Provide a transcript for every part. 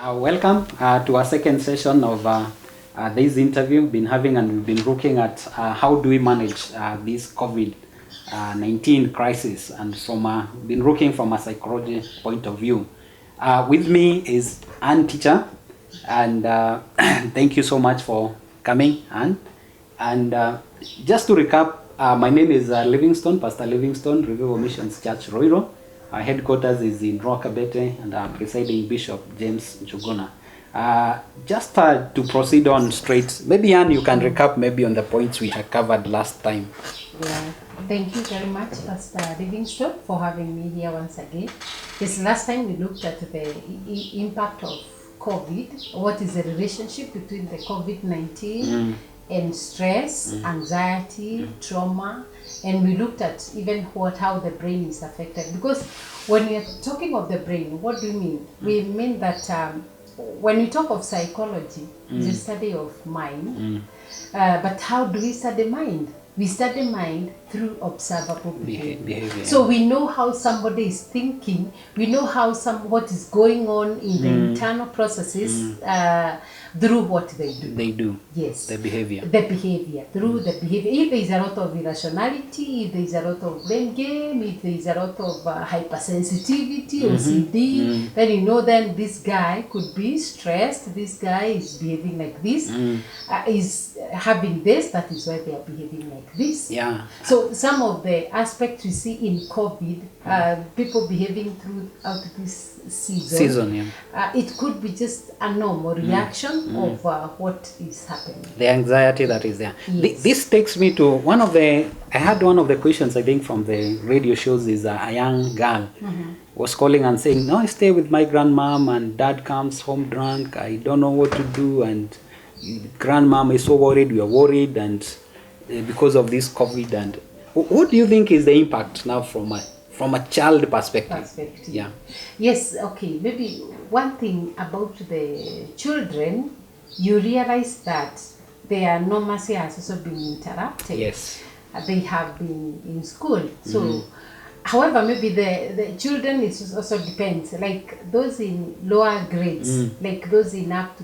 Welcome to our second session of this interview. We've been looking at how do we manage this COVID-19 crisis, and been looking from a psychology point of view. With me is Ann teacher, and thank you so much for coming, Ann. And just to recap, my name is Livingstone, Pastor Livingstone, Revival Missions Church, Roiro. Our headquarters is in Rwakabete, and our presiding Bishop James Njuguna. Just to proceed on straight, maybe Ann, you can recap maybe on the points we had covered last time. Yeah, thank you very much, Pastor Livingstone, for having me here once again. Yes, last time we looked at the impact of COVID. What is the relationship between the COVID-19 and stress, anxiety, trauma, and we looked at even how the brain is affected. Because when we are talking of the brain, what do we mean? We mean that when we talk of psychology, it's a study of mind. But how do we study mind? We study mind through observable behavior. So we know how somebody is thinking. We know how what is going on in the internal processes through what they do. They do. Yes. The behavior. The behavior. Through the behavior. If there is a lot of irrationality, if there is a lot of blame game, if there is a lot of hypersensitivity or CD, then you know then this guy could be stressed, this guy is behaving like this, is having this, that is why they are behaving like this. Yeah. So some of the aspects we see in COVID, people behaving throughout this season, it could be just a normal reaction of what is happening. The anxiety that is there. Yes. This takes me to I had one of the questions I think from the radio shows is a young girl was calling and saying, no, I stay with my grandmom and dad comes home drunk. I don't know what to do, and grandmom is so worried, we are worried, and because of this COVID. And what do you think is the impact now from a child perspective? Yeah. Yes, okay. Maybe one thing about the children, you realize that their normalcy has also been interrupted. Yes. They have been in school. So, however, maybe the children, it also depends. Like those in lower grades, like those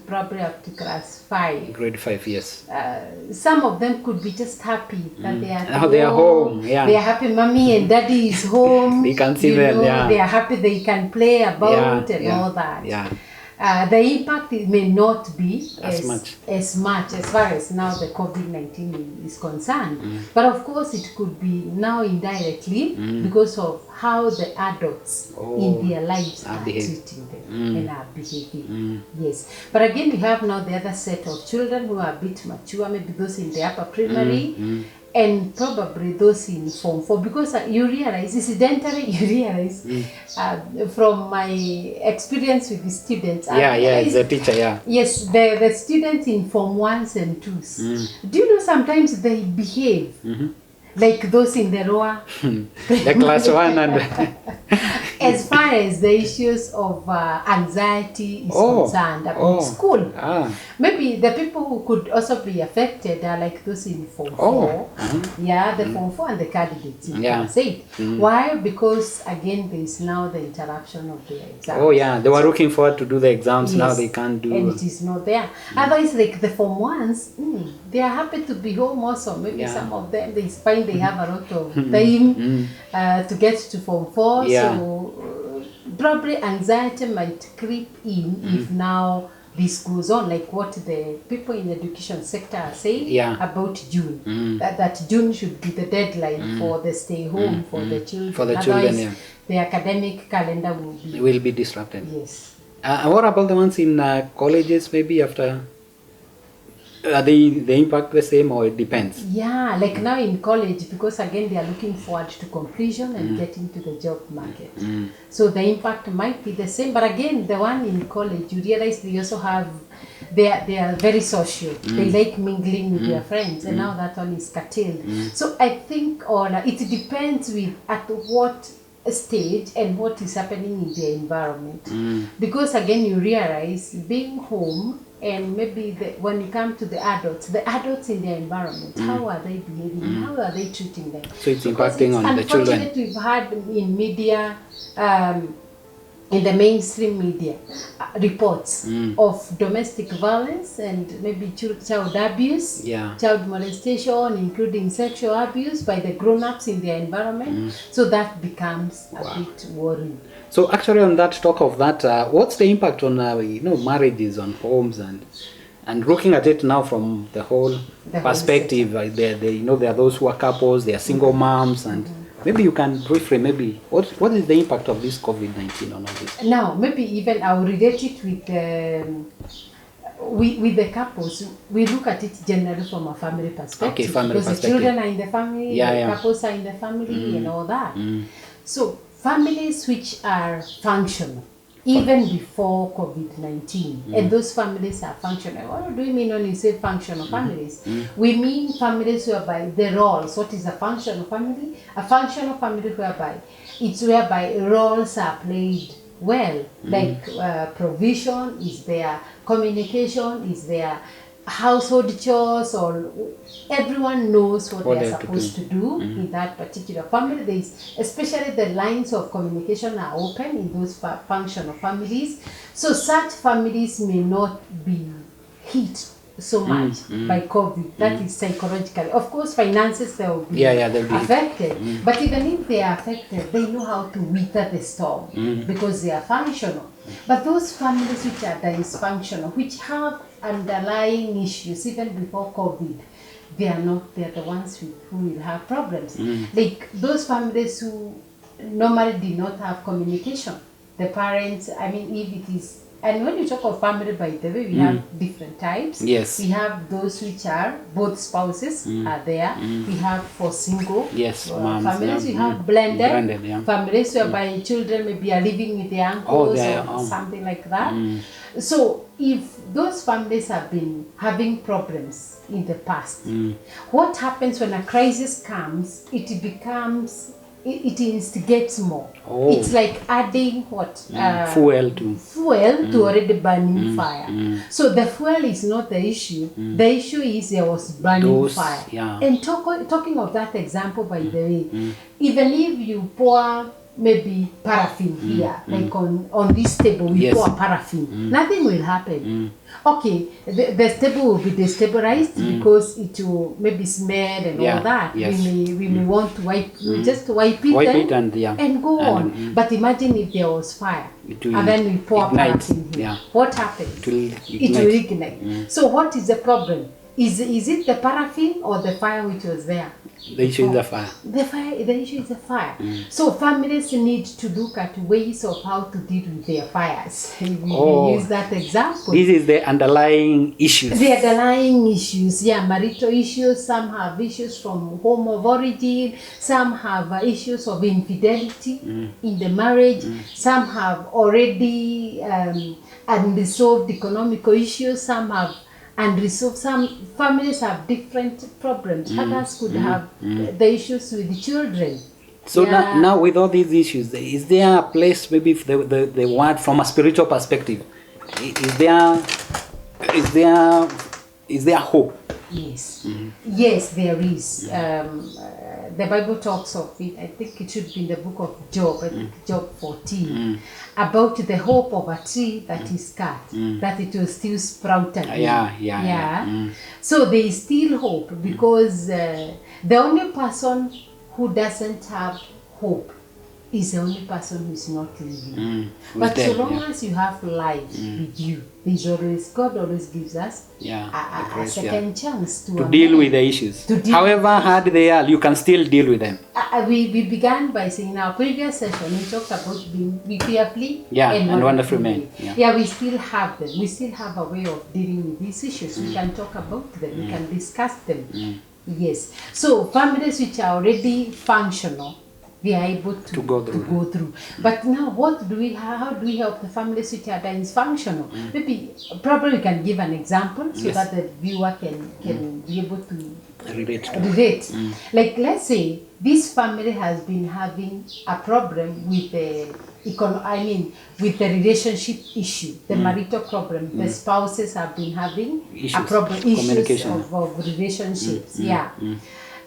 probably up to class 5. Grade 5, yes. Some of them could be just happy that they are Now they are home. Yeah. They are happy mommy and daddy is home. They can see them, yeah. They are happy they can play about all that. Yeah. The impact may not be as much as far as now the COVID-19 is concerned. But of course it could be now indirectly because of how the adults in their lives are treating them and are behaving. Yes. But again, we have now the other set of children who are a bit mature, maybe those in the upper primary, and probably those in Form 4, because you realize, incidentally, from my experience with the students. As a teacher, Yes, the students in Form 1s and 2s. Do you know sometimes they behave like those in the lower? The class 1 and... As far as the issues of anxiety is concerned about school. Maybe the people who could also be affected are like those in Form 4. Yeah, the Form 4 and the candidates, you can say. Why? Because again, there is now the interruption of the exams. They were looking forward to do the exams, now they can't do. And it is not there. Otherwise, like the Form 1s, they are happy to be home also. Maybe some of them, they find they have a lot of time to get to Form 4. So probably anxiety might creep in if now this goes on, like what the people in the education sector are saying about June. That June should be the deadline for the stay home for the children. For the children, the academic calendar will be disrupted. Yes. What about the ones in colleges, maybe after? Are the impact the same, or it depends? Yeah, like now in college, because again they are looking forward to completion and getting to the job market. So the impact might be the same, but again, the one in college, you realize they also have, they are very social. They like mingling with their friends, and now that one is curtailed. So I think it depends at what stage and what is happening in the environment. Because again, you realize being home. And maybe when you come to the adults in their environment, how are they behaving? How are they treating them? So it's impacting on the children. Unfortunately, we've had in media in the mainstream media reports of domestic violence and maybe child abuse, child molestation, including sexual abuse by the grown-ups in their environment. So that becomes a bit worrying. So actually, on that talk of that, what's the impact on marriages, on homes, and looking at it now from the whole perspective? There are those who are couples, they are single moms, and maybe you can briefly, maybe what is the impact of this COVID-19 on all this? Now, maybe even I'll relate it with the couples. We look at it generally from a family perspective. Okay, family because perspective. The children are in the family, the couples are in the family, and all that. So families which are functional, even before COVID-19, and those families are functional. What do we mean when we say functional families? We mean families whereby the roles, what is a functional family? A functional family whereby roles are played well, like provision is there, communication is there, household chores, or everyone knows what they are supposed to do in that particular family. There is, especially the lines of communication are open in those functional families. So such families may not be hit so much by COVID. That is psychologically. Of course, finances they will be affected. But even if they are affected, they know how to weather the storm because they are functional. But those families which are dysfunctional, which have underlying issues even before COVID, they are the ones who will have problems. Like those families who normally did not have communication. The parents, I mean, if it is, and when you talk of family, by the way, we have different types. Yes. We have those which are both spouses are there. We have for single families. We have blended families whereby children maybe are living with their uncles or something like that. So if those families have been having problems in the past, what happens when a crisis comes? It instigates more. It's like adding fuel to already burning fire. So the fuel is not the issue. The issue is there was burning fire. And talking of that example, by the way, even if you pour maybe paraffin here, like on this table, we pour paraffin, nothing will happen. Okay, the table will be destabilized because it will maybe smell and all that. We may want to just wipe it and go on. But imagine if there was fire and then we pour paraffin here. What happens? It will ignite. So what is the problem? Is it the paraffin or the fire which was there? The issue is the fire. The issue is the fire. So families need to look at ways of how to deal with their fires. We use that example. This is the underlying issues. The underlying issues, marital issues. Some have issues from home of origin. Some have issues of infidelity in the marriage. Some have already unresolved economical issues. Some have unresolved. Some families have different problems. Others could have the issues with the children. So now with all these issues, is there a place, maybe if the word from a spiritual perspective, is there hope? Yes. Yes, there is. The Bible talks of it. I think it should be in the book of Job. I think Job 14, about the hope of a tree that is cut, that it will still sprout again. So there is still hope, because the only person who doesn't have hope is the only person who is not living. But so long as you have life with you, God always gives us a second chance to deal with the issues. However hard they are, you can still deal with them. We began by saying in our previous session, we talked about being fearfully and wonderfully made. We still have them. We still have a way of dealing with these issues. We can talk about them. We can discuss them. Yes. So families which are already functional, we are able to go through. But now, how do we help the families which are dysfunctional? Probably we can give an example so that the viewer can be able to relate. Like, let's say this family has been having a problem with the relationship issue, the marital problem. The spouses have been having issues of relationships.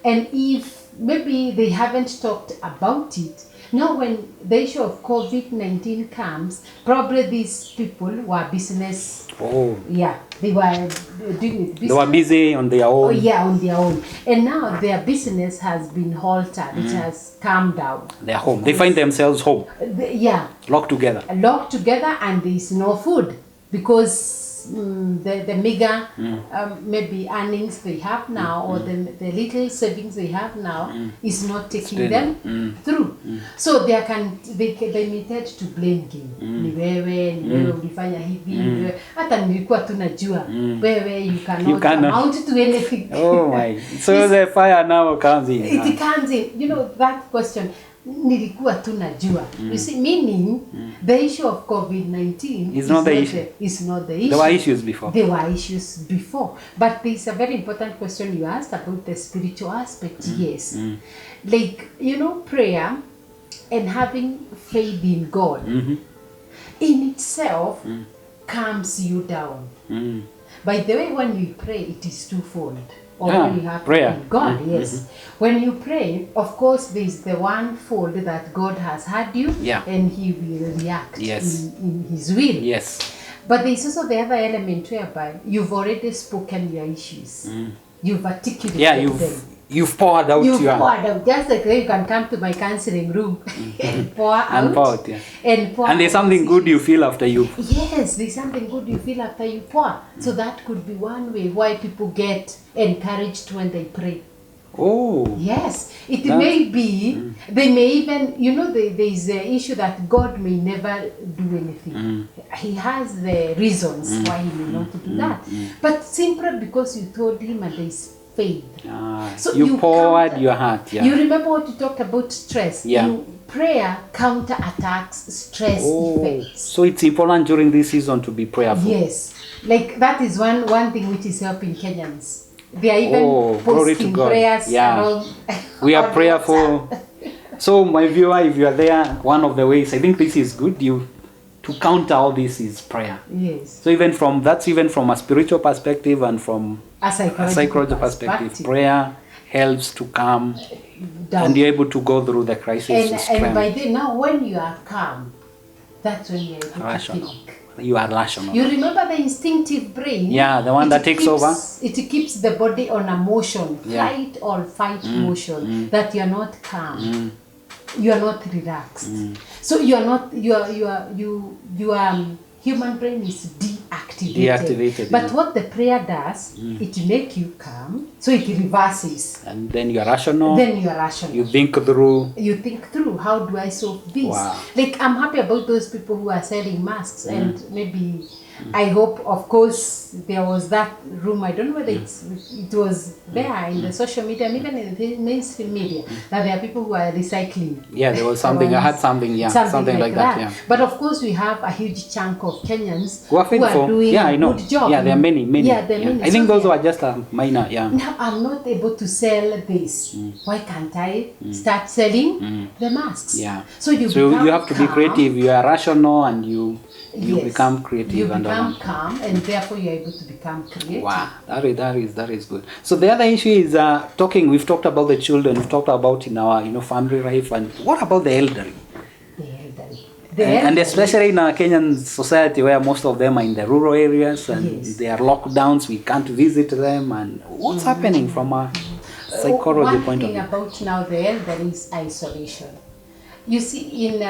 And if maybe they haven't talked about it, Now, when the issue of COVID-19 comes, probably these people were business. Oh. Yeah, they were doing it business. They were busy on their own. Oh, yeah, on their own. And now their business has been halted. It has calmed down. They're home. They find themselves home. Yeah. Locked together. Locked together, and there's no food because the meager maybe earnings they have now or the little savings they have now is not taking them through. So they may tend to blame game. Ni wewe ulifanya hivi, ni wewe. Hata nilikuwa tunajua wewe you cannot amount to anything. Oh my. So the fire now comes in. It comes in. You know that question. Nilikuwa tunajua. You see, meaning the issue of COVID-19 is not the issue. Is not the issue. There were issues before. There were issues before. But there's a very important question you asked about the spiritual aspect. Yes. Like, you know, prayer and having faith in God in itself calms you down. By the way, when we pray, it is twofold. Or when you have prayer. In God, yes. When you pray, of course, there's the one fold that God has heard you, and He will react in His will. Yes. But there's also the other element whereby you've already spoken your issues. You've articulated them. You've poured out just like you can come to my counseling room and pour out. And there's something good you feel after you. Yes, there's something good you feel after you pour. So that could be one way why people get encouraged when they pray. Oh. Yes, it may be, they may even, you know, there is the issue that God may never do anything. He has the reasons why He may not do that. But simply because you told Him and there is faith. So you poured your heart. Yeah. You remember what you talked about stress? Yeah. Prayer counterattacks stress effects. So it's important during this season to be prayerful. Yes. Like that is one thing which is helping Kenyans. They are even posting prayers around. We are prayerful. So my viewer, if you are there, one of the ways I think this is good, to counter all this is prayer. Yes. So even from a spiritual perspective and from a psychological perspective, prayer helps to calm down. And you're able to go through the crisis. And by then, now when you are calm, that's when you're able to think. You are rational. You remember the instinctive brain? Yeah, the one that takes over. It keeps the body on a motion, flight or fight motion, that you are not calm. You are not relaxed. So you are not. Your human brain is deactivated. But what the prayer does, it makes you calm. So it reverses. And then you are rational. You think through. How do I solve this? Wow. Like I'm happy about those people who are selling masks, and maybe I hope, of course, there was that room. I don't know whether it was there in the social media and even in the mainstream media that there are people who are recycling. Yeah, there was something. I had something. Yeah, something like that. Yeah. But of course, we have a huge chunk of Kenyans who are doing a good job. Yeah, there are many. Yeah, there are many. I think those are just a minor. Yeah. Now I'm not able to sell this. Why can't I start selling the masks? Yeah. So you have to be creative. You are rational and you become creative. You become calm, and therefore you're able to become creative. Wow, that is good. So the other issue is we've talked about the children, we've talked about in our family life, and what about the elderly? And especially in our Kenyan society where most of them are in the rural areas and they are lockdowns, we can't visit them, and what's happening from a psychology point of view? One thing about now the elderly is isolation. You see, in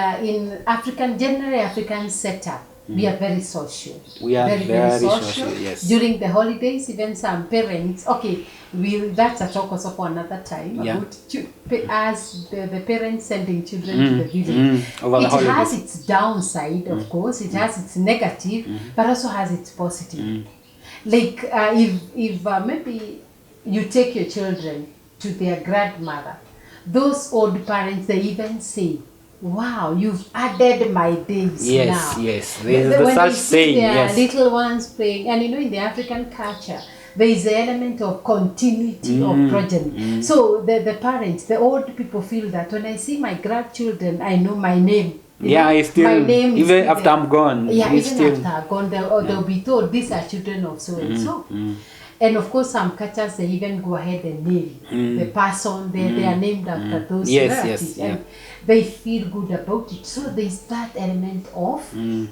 African setup, we are very social. We are very social, yes. During the holidays, even some parents, that's a talk also for another time, about as the parents sending children to the village. It has its downside, of course, it has its negative, but also has its positive. Like if maybe you take your children to their grandmother, those old parents, they even say, wow, you've added my days now. Yes. There's such saying, yes. Little ones playing, and in the African culture, there is the element of continuity of progeny. So the parents, the old people feel that when I see my grandchildren, I know my name. It's still, my name even after I'm gone. Yeah, even after I'm gone, they'll be told, these are children of so and so. And of course, some cultures, they even go ahead and name the person. They are named after those relatives. And they feel good about it. So there's that element of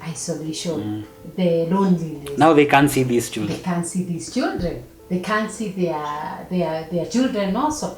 isolation, the loneliness. Now they can't see these children. They can't see these children. They can't see their children also.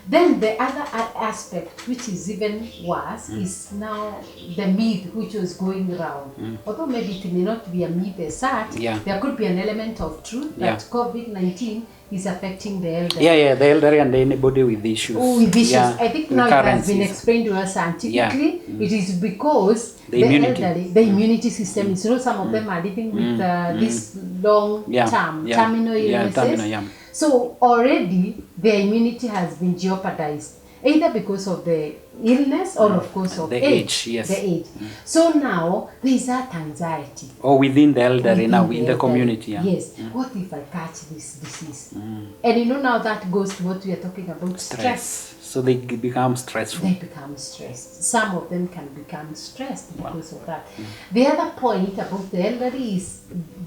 Then the other aspect, which is even worse, is now the myth which was going around. Although maybe it may not be a myth as such, there could be an element of truth that COVID-19 is affecting the elderly. The elderly and anybody with issues. With issues. I think now it has been explained to us scientifically. It is because the elderly, the immunity system is, some of them are living with this long-term terminal illnesses. So already their immunity has been jeopardized, either because of the illness or of course of the age. The age. So now there is that anxiety. Or within the elderly now, in the community. Yes. What if I catch this disease? And now that goes to what we are talking about, stress. So they become stressful. They become stressed. Some of them can become stressed because of that. The other point about the elderly is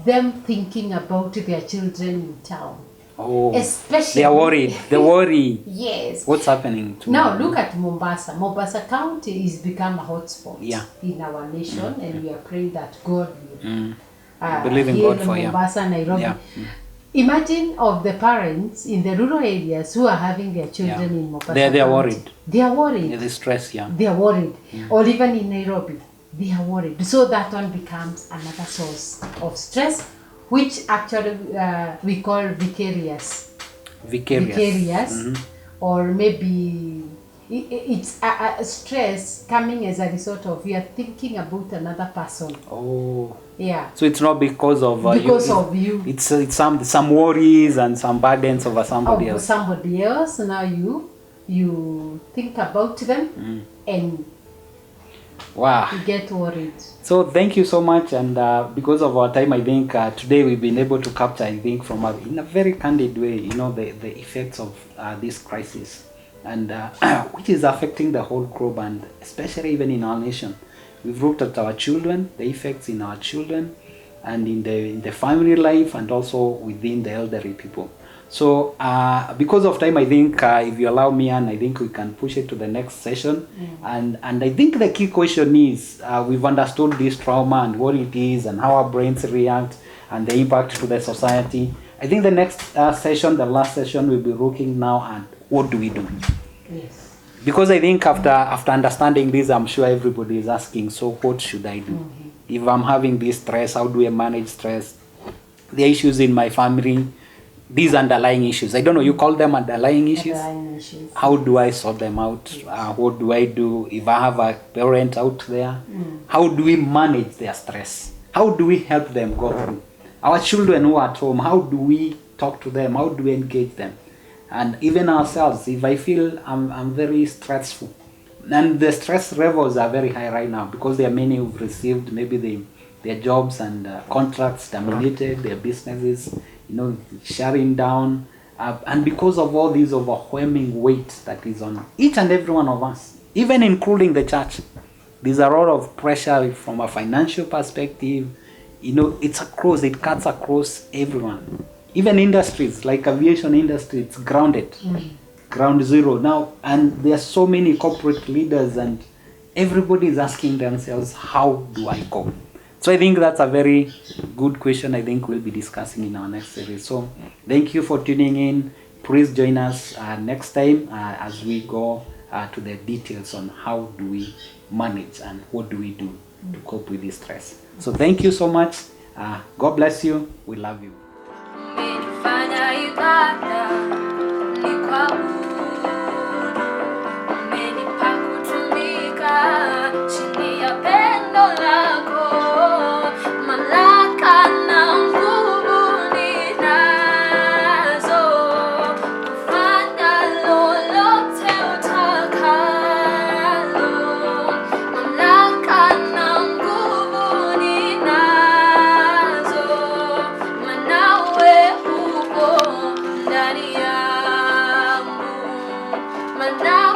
them thinking about their children in town. Especially, they are worried. They worry. Yes. What's happening to now? Look at Mombasa. Mombasa County is become a hotspot in our nation, and we are praying that God will believe in God for Mombasa, Nairobi. Imagine of the parents in the rural areas who are having their children in Mombasa. They are worried. They are worried. They're stressed. They are worried. Or even in Nairobi, they are worried. So that one becomes another source of stress, which actually we call vicarious. Or maybe it's a stress coming as a result of you are thinking about another person. So it's not because of you. It's some worries and some burdens over somebody else. Now you think about them and you get worried. So thank you so much, and because of our time, I think today we've been able to capture, I think, in a very candid way, the effects of this crisis, and which is affecting the whole globe, and especially even in our nation. We've looked at our children, the effects in our children, and in the family life, and also within the elderly people. So because of time, I think if you allow me, Ann, I think we can push it to the next session. And I think the key question is, we've understood this trauma and what it is and how our brains react and the impact to the society. I think the next session, the last session, we'll be looking now at what do we do? Yes. Because I think after understanding this, I'm sure everybody is asking, so what should I do? If I'm having this stress, how do I manage stress? The issues in my family, these underlying issues. I don't know, you call them underlying issues? How do I sort them out? What do I do if I have a parent out there? How do we manage their stress? How do we help them go through? Our children who are at home, how do we talk to them? How do we engage them? And even ourselves, if I feel I'm very stressful, and the stress levels are very high right now because there are many who've received maybe their jobs and contracts terminated, their businesses, shutting down, and because of all this overwhelming weight that is on each and every one of us, even including the church, there's a lot of pressure from a financial perspective. It cuts across everyone. Even industries like aviation industry, it's grounded, ground zero now, and there are so many corporate leaders, and everybody is asking themselves, how do I cope? So I think that's a very good question. I think we'll be discussing in our next series. So thank you for tuning in. Please join us next time as we go to the details on how do we manage and what do we do to cope with this stress. So thank you so much. God bless you. We love you. Mana